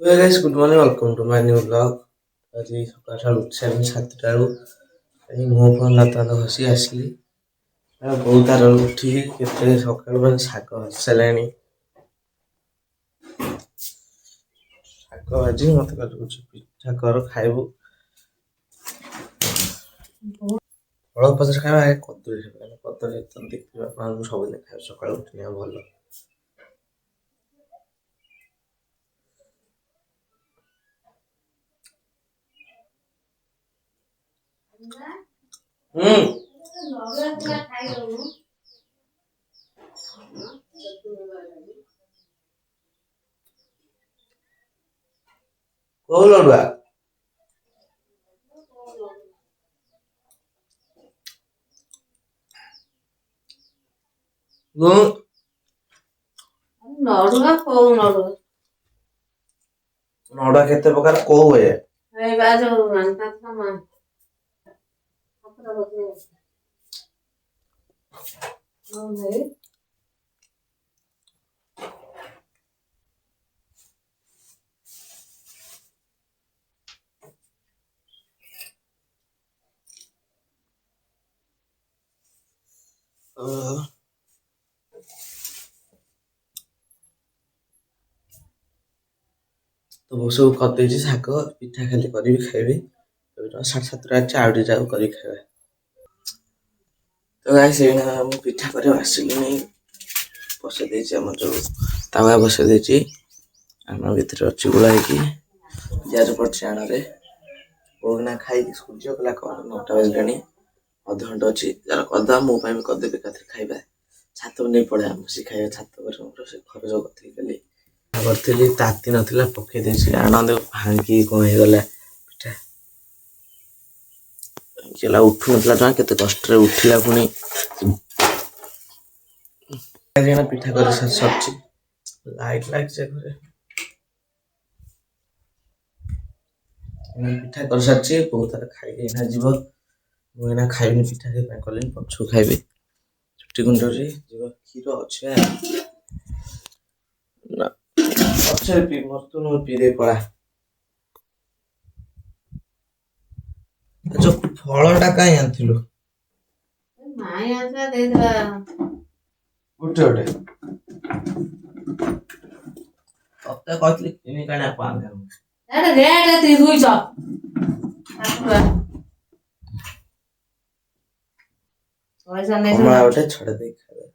Hey guys, good morning. Welcome to my new vlog. ଆଜି ସକାଳୁ ଉଠିସାରିଲିଣି 7ଟାରୁ ମୁହଁ ଫୁହଁ ଦାନ୍ତ ଫାନ୍ତ ଘଷି ଆସିଲି। ବୋଉ ତାର ଉଠିକି କେତେ ସକାଳୁ ମାନେ ଶାଗ ଭାଜି ସାରିଲାଣି। ଶାଗ ଭାଜି ମତେ କହୁଛି ପିଠା କର ଖାଇବୁ। ଫଳ ପଛରେ ଖାଇବା ଆଗେ କଦଳୀ ଖାଇବା। କଦଳୀ ଦେଖିବା ଆପଣଙ୍କୁ ସବୁଦିନ ଖାଇବା ସକାଳୁ ଉଠିଲେ ଭଲ। କୋଉ ଲଡୁଆ? ନଡୁଆ କୋଉ ନଡୁଆ? ନଡୁଆ କେତେ ପ୍ରକାର କୋଉ ହୁଏ? ଏଇ ବା ଯୋଉ ତ ମୁଁ ସବୁ କରିଦେଇଛି ଶାଗ ପିଠା ଖାଲି କରିବି ଖାଇବି। 7:30 ଅଛି ଆଉ ଟିକେ ଯାଉ କରିକି ଖାଇବା। ତ ଗାଇସ୍ ଏଇନା ମୁଁ ପିଠା କରିବା ଆସିଲିଣି। ବସେଇ ଦେଇଛି ଆମର ଯୋଉ ତାୱା ବସେଇ ଦେଇଛି। ଆମ ଭିତରେ ଅଛି ଗୁଳା ହେଇକି ପିଆଜ ପଡିଛି ଆଣରେ। ବୋଉନା ଖାଇକି ସୂର୍ଯ୍ୟ କଲା 9ଟା ବାଜିଲାଣି। ଅଧଘଣ୍ଟା ଅଛି ଯାର କରିଦବା ମୋ ପାଇଁ ବି କରିଦେବି ଏକାଥରେ ଖାଇବା। ଛାତକୁ ନେଇ ପଳେଇବା ବସି ଖାଇବା ଛାତ ଉପରେ ସେ ଘର ଯୋଉ କରିଥିଲି କାଲି କରିଥିଲି ତାତି ନଥିଲା ପକେଇ ଦେଇଛି ଆଣ ଭାଙ୍ଗି କଣ ହେଇଗଲା ପିଠା। ଉଠୁନଥିଲା ଜମା କେତେ କଷ୍ଟରେ ଉଠିଲା ପୁଣି। ପିଠା କରି ସରିଛି ଲାଇଟ୍ ଲାଗିଛି ଘରେ। ପିଠା କରିସାରିଛି ବୋଉ ତାର ଖାଇକି ଏଇନା ଯିବ। ମୁଁ ଏଇନା ଖାଇବିନି ପିଠା ସେଥିପାଇଁ କଲିନି ପଛକୁ ଖାଇବି। ଚୁଟି କୁଣ୍ଡରେ ଯିବ କ୍ଷୀର ଅଛି ନା ପଛରେ ପିଇ ଦେଇ ପଳା। ଯୋଉ ଫଳଟା କାଇଁ ଆଣିଥିଲୁ? ମାଇଁ ଆଣିଥିଲା ଦେଇଥିଲା ଗୋଟେ ତତେ କହିଥିଲି କିଣିକି ଆଣିବାକୁ ଆଣିବାକୁ। କମଳା ଗୋଟେ ଛଡେଇ ଦେଇ ଖାଇବା।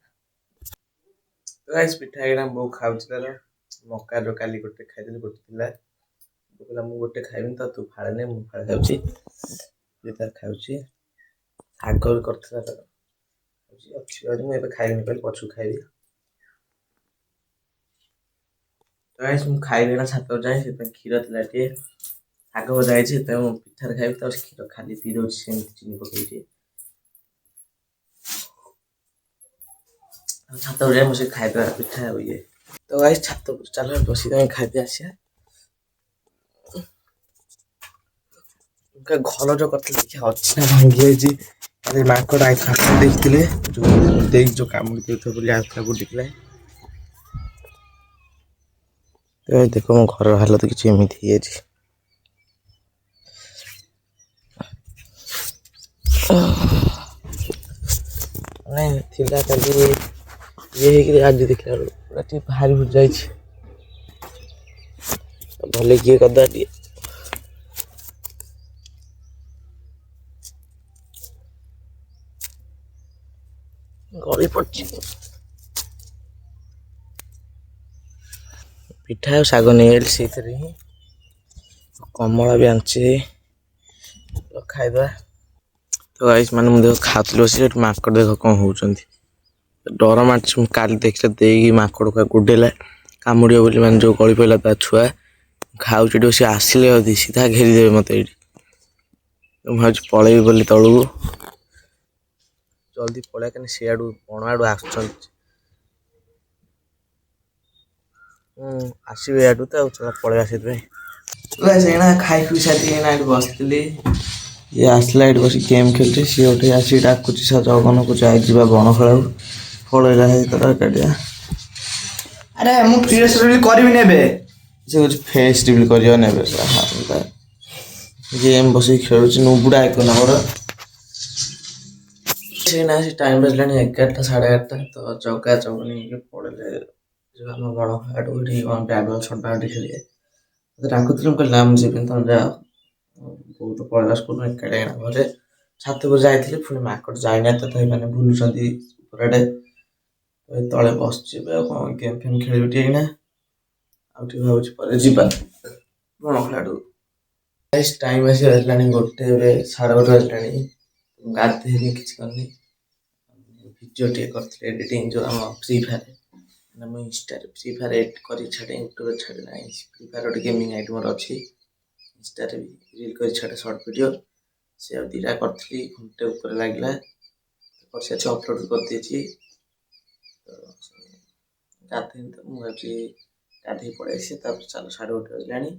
ପିଠା ଏଇନା ବୋଉ ଖାଉଛି ତାର ମକା ଯୋଉ କାଲି ଗୋଟେ ଖାଇଥିଲି ଗୋଟେ ଥିଲା। କହିଲା ମୁଁ ଗୋଟେ ଖାଇବିନି ତ ତୁ ଫାଳେ ନେ ମୁଁ ଫାଳେ ଖାଉଛି। ସେ ତାର ଖାଉଛି ଶାଗ ବି କରିଥିଲା ତାର ଅଛି ମୁଁ ଏବେ ଖାଇବିନି କହିଲି ପଛକୁ ଖାଇବି। ମୁଁ ଖାଇବି ନା ଛାତକୁ ଯାଇ ସେଥିପାଇଁ କ୍ଷୀର ଥିଲା ଟିକେ ଶାଗ ଭଜା ହେଇଛି ସେଥିପାଇଁ ମୁଁ ପିଠାରେ ଖାଇବି ତ କ୍ଷୀର ଖାଲି ପିଇ ଦଉଛି ସେମିତି ଚିନି ପକେଇକି। ଛାତ ଉପରେ ଯାଇ ବସିକି ଖାଇଦବା ପିଠା ଆଉ ଇଏ। ତ ଗାଇସ୍ ଛାତ ଉପରେ ଚାଲ ବସିକି ଖାଇଦେଇ ଆସିବା। ଘର ଯୋଉ କରିଥିଲି ଦେଖିବା ଅଛି ନା ଭାଙ୍ଗି ଯାଇଛି। ମାଙ୍କଡ ଦେଖିଥିଲେ ଦେଇ ଯୋଉ କାମୁଡି ଦେଇଥିବ ବୋଲି ଆଉ ଦେଖିଲା। ଦେଖ ମୋ ଘରର ହାଲତ କିଛି ଏମିତି ହେଇଯାଇଛି। ନାଇଁ ଥିଲା କାଲି ଇଏ ହେଇକିରି ଆଜି ଦେଖିଲା ବେଳକୁ ପୁରା ଟିକେ ଭାରି ଯାଇଛି। ଭଲ କିଏ କରିଦବା ଟିକେ। ଗଳି ପଡିଛି। ପିଠା ଆଉ ଶାଗ ନେଇଆଇଲି ସେଇଥିରେ ହିଁ କମଳା ବି ଆଣିଛି ଖାଇଦବା। ତ ଗାଇସ୍ ମାନେ ମୁଁ ଦେଖ ଖାଉଥିଲି ବସି ସେଠି ମାଙ୍କଡ ଦେଖ କଣ ହଉଛନ୍ତି। ଡର ମାଡୁଛି ମୁଁ କାଲି ଦେଖିଲେ ଦେଇକି ମାଙ୍କଡ ଗୋଡେଇଲା କାମୁଡିବ ବୋଲି ମାନେ ଯୋଉ ଗଳି ପଇଲା ତା ଛୁଆ ଖାଉଛି ଏଠି ବସି ଆସିଲେ ଯଦି ସିଧା ଘେରିଦେବେ ମତେ ଏଇଠି। ମୁଁ ଭାବୁଛି ପଳେଇବି ବୋଲି ତଳକୁ ଜଲ୍ଦି ପଳେଇବା କାହିଁକି ସିଆଡୁ ବଣ ଆଡୁ ଆସୁଛନ୍ତି। ଆସିବେ ଇଆଡୁ ତ ଆଉ ପଳେଇବା ସେଥିପାଇଁ। ଏଇନା ଖାଇ ପିଇ ସାରିକି ଏଇନା ଏଠି ବସିଥିଲି। ଇଏ ଆସିଲା ଏଠି ବସି ଗେମ୍ ଖେଳୁଛି ସିଏ ଗୋଟେ ଆସିକି ଡାକୁଛି ଜଗନକୁ ଯିବା ବଣ ଖେଳକୁ। ପଳେଇଲା ହେଇ ତାର ଏକାଟିଆ। ଆରେ ମୁଁ କରିବିନି ଏବେ। ସେ କହୁଛି ଫେସ୍ ରିଭିଲ୍ କରିବ ନେବେ ଗେମ୍ ବସିକି ଖେଳୁଛି ନୁବୁଡ଼ା ଏକ ନମ୍ବର। ସେ ନା ସେ ଟାଇମ୍ ବାଜିଲାଣି 11ଟା 11:30 ତ ଜଗା ଜଗନି ହେଇକି ପଳେଇଲେ ଯେଉଁ ଆମ ବଡ଼ ଆଡ଼ୁ ଏଠି କ'ଣ ବ୍ୟାଟ୍ ବଲ୍ ଛୋଟ ବ୍ୟାଟ୍ ଖେଳିବେ। ମୋତେ ଡାକୁଥିଲେ ମୁଁ କହିଲି ନା ମୁଁ ଯିବିନି ତମେ ଯାଅ। ବହୁତ ପଳେଇଲା ସ୍କୁଲ ଏକାଠି ଏଇନା ଘରେ ଛାତକୁ ଯାଇଥିଲି ପୁଣି ମାଙ୍କଡ଼ ଯାଇନାହାନ୍ତି ତଥାପି ମାନେ ବୁଲୁଛନ୍ତି ଉପରଆଡ଼େ। ତଳେ ବସିଛି ଏବେ ଆଉ କ'ଣ ଗେମ୍ ଫେମ୍ ଖେଳିବି ଟିକେ ଏଇନା ଆଉ ଟିକେ ଭାବୁଛି ପରେ ଯିବା କ'ଣ ଖେଳାଡ଼ୁ। ଟାଇମ୍ ଆସି ବାଜିଲାଣି 1 ଏବେ 1:30 ବାଜିଲାଣି। ଗାଧେଇନି କିଛି କରିନି ଭିଡ଼ିଓ ଟିକେ କରିଥିଲି ଏଡ଼ିଟିଂ ଯେଉଁ ଆମ ଫ୍ରି ଫାୟାର ମୁଁ ଇନଷ୍ଟାରେ ଫ୍ରି ଫାୟାର ଏଡିଟ୍ କରି ଛାଡ଼େ ୟୁଟ୍ୟୁବରେ ଛାଡ଼େ ନାହିଁ ଫ୍ରି ଫାୟାର ଗୋଟେ ଗେମିଂ ଆଇଡି ମୋର ଅଛି ଇନଷ୍ଟାରେ ବି ରିଲ୍ କରି ଛାଡ଼େ ସର୍ଟ ଭିଡ଼ିଓ ସେ ଆଉ 2ଟା କରିଥିଲି ଘଣ୍ଟେ ଉପରେ ଲାଗିଲା କରିସାରିଛି ଅପଲୋଡ଼ କରିଦେଇଛି। ଗାଧେଇନି ତ ମୁଁ ଭାବୁଛି ଗାଧେଇ ପଳେଇ ଆସିଛି ତାପରେ ଚାଲ 1:30 ବାଜିଲାଣି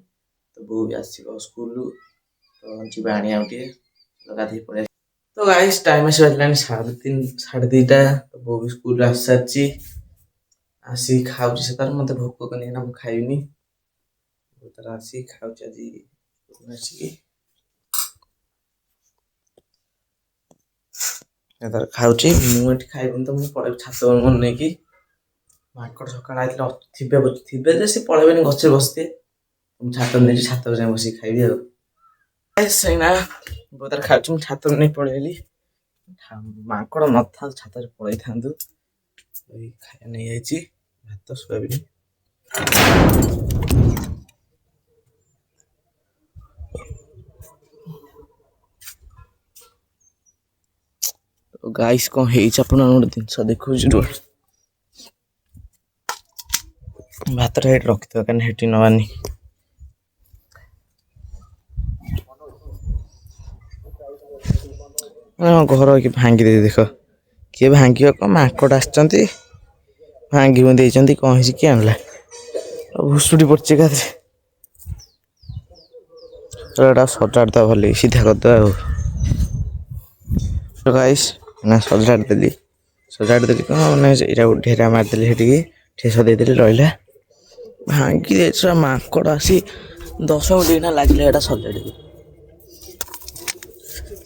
ତ ବୋଉ ବି ଆସିବ ସ୍କୁଲରୁ ତ ଯିବା ଆଣିବା ଆଉ ଟିକେ ଗାଧେଇ ପଳେଇ ଆସିଛି। ତ ଗାଇସ୍ ଟାଇମ୍ ଆସି ବାଜିଲାଣି 3:30 2:30 ତ ବୋଉ ବି ସ୍କୁଲରୁ ଆସିସାରିଛି ଆସିକି ଖାଉଛି ସେ ତାର ମୋତେ ଭୋକ କନି ନା ମୁଁ ଖାଇବିନି ବୋଉ ତାର ଆସିକି ଖାଉଛି ଆଜି ଆସିକି ତାର ଖାଉଛି ମୁଁ ଏଠି ଖାଇବିନି ତ ମୁଁ ପଳେଇବି ଛାତ ଉପରେ ନେଇକି ମାଙ୍କଡ଼ ସକାଳେ ଆଇଥିଲେ ଥିବେ ଯେ ସେ ପଳେଇବେନି ଗଛରେ ବସିଥିବେ ମୁଁ ଛାତରେ ନେଇକି ଛାତରେ ଯାଇ ବସିକି ଖାଇବି ଆଉ ସେଇନା ବୋଉ ତାର ଖାଉଛି ମୁଁ ଛାତରେ ନେଇ ପଳେଇଲି ମାଙ୍କଡ଼ ନଥାନ୍ତୁ ଛାତରେ ପଳେଇଥାନ୍ତୁ ଖାଇବା ନେଇଯାଇଛି ଭାତ ସୋୟାବିନ୍ ଗାଇସ୍ କ'ଣ ହେଇଛି ଆପଣ ଗୋଟେ ଜିନିଷ ଦେଖଉଛି ଭାତଟା ଏଠି ରଖିଥିବ କାହିଁକି ହେଠି ନବାନି ଘର କି ଭାଙ୍ଗି ଦେଇ ଦେଖ କିଏ ଭାଙ୍ଗିବ କ'ଣ ମାଙ୍କଡ଼ ଆସିଛନ୍ତି ଭାଙ୍ଗି ଦେଇଛନ୍ତି କ'ଣ ହେଇଛି କିଏ ଆଣିଲା ଭୁଷୁଡ଼ି ପଡ଼ିଛି ଏକାଥରେ ଏଇଟା ସଜାଡ଼ିଦେବା ଭଲ ସିଧା କରିଦେବା ଆଉ ଗାଇସ୍ ନା ସଜାଡ଼ି ଦେଲି କ'ଣ ମାନେ ଏଇଟା ଢେରା ମାରିଦେଲି ସେଠିକି ଠେସ ଦେଇଦେଲି ରହିଲା ଭାଙ୍ଗି ଦେଇଛି ମାଙ୍କଡ଼ ଆସି 10 ମିନିଟ୍ ଏଇନା ଲାଗିଲା ଏଇଟା ସଜାଡ଼ିବି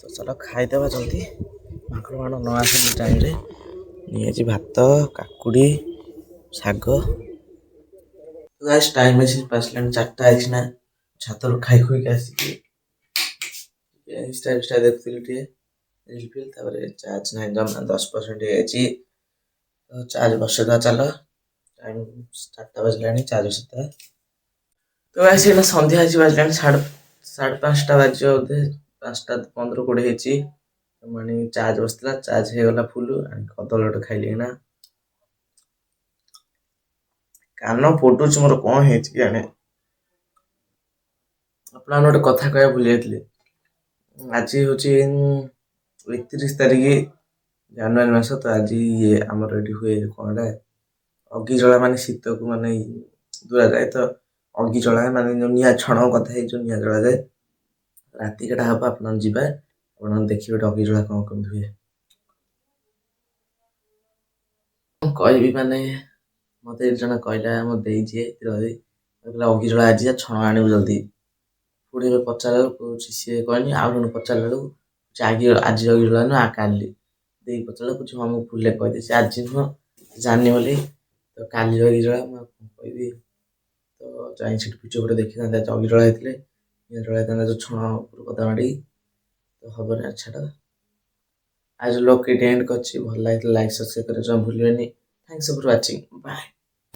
ତ ଚାଲ ଖାଇଦେବା ଜଲ୍ଦି ମାଙ୍କଡ଼ ନ ଆସନ୍ତି ଟାଇମ୍ରେ ନେଇଯାଇଛି ଭାତ କାକୁଡ଼ି ଶାଗ ଟାଇମ୍ ଆସିଲାଣି 4ଟା ହେଇଛି ନା ଛାତରୁ ଖାଇ ଖୁଇକି ଆସିକି ଇନଷ୍ଟା ଦେଖୁଥିଲି ଟିକେ ରିଲ୍ ଫିଲ୍ ତାପରେ ଚାର୍ଜ ନାହିଁ ଜମା 10% ହେଇଯାଇଛି ତ ଚାର୍ଜ ବସେଇଦେବା ଚାଲ ଟାଇମ୍ 4ଟା ବାଜିଲାଣି ଚାର୍ଜ ବସେଇଦେବା ତ ଏଇନା ସନ୍ଧ୍ୟା ଆସି ବାଜିଲାଣି 5:30 ବାଜିବ ବୋଧେ 5:15-20 ହେଇଛି ମାନେ ଚାର୍ଜ ବସିଥିଲା ଚାର୍ଜ ହେଇଗଲା ଫୁଲ୍ କଦଳୀ ଗୋଟେ ଖାଇଲି ନା କାନ ପୋଡୁଛି ମୋର କ'ଣ ହେଇଛି କେଜାଣି ଆପଣମାନେ ଗୋଟେ କଥା କହିବା ଭୁଲି ଯାଇଥିଲି ଆଜି ହେଉଛି 31 ତାରିଖ ଜାନୁଆରୀ ମାସ ତ ଆଜି ଆମର ଏଠି ହୁଏ କ'ଣଟା ଅଗି ଜଳା ମାନେ ଶୀତକୁ ମାନେ ଦୂରାଯାଏ ତ ଅଗି ଜଳା ମାନେ ନିଆଁ ଛଣ କଥା ହେଇ ଯେଉଁ ନିଆଁ ଜଳାଯାଏ ରାତି କେଟା ହବ ଆପଣ ଯିବା ଆପଣ ଦେଖିବେ ଅଗି ଜଳା କ'ଣ କେମିତି ହୁଏ କହିବି ମାନେ ମୋତେ ଜଣେ କହିଲା ମୋ ଦେଇ ଯିଏ କହିଲା ଅଗି ଜଳା ଆଜି ଛଣ ଆଣିବୁ ଜଲ୍ଦି ପୁଣି ଏବେ ପଚାରିଲା ବେଳକୁ ସିଏ କହିନି ଆଉ ଜଣେ ପଚାରିଲା ବେଳକୁ ଆଜି ଅଗି ଜଳା ନୁହଁ କାଲି ଦେଇ ପଚାରିଲା କହୁଛି ହଁ ମୁଁ ଭୁଲରେ କହିଦେଇଛି ଆଜି ନୁହଁ ଜାଣିନି ବୋଲି ତ କାଲି ଅଗି ଜଳା ମୁଁ ଆଉ କ'ଣ କହିବି ତ ଯାଇ ସେଠି ପିଛ ପଟେ ଦେଖିଥାନ୍ତେ ଅଗି ଜଳା ହେଇଥିଲେ ନିଆଁ ଜଳା ହେଇଥାନ୍ତା ଯେଉଁ ଛଣ ଉପରୁ କଦା ମାଡ଼ିକି ତ ହବନି ଛାଡ଼ ଆଜି ଲୋକ ଏଠି ଏଣ୍ଡ କରିଛି ଭଲ ଲାଗିଥିଲା ଲାଇକ୍ ସବସ୍କ୍ରାଇବ୍ କରିବା ଜମା ଭୁଲିବେନି ଥ୍ୟାଙ୍କସ୍ ଫର୍ ୱାଚିଂ ବାଏ।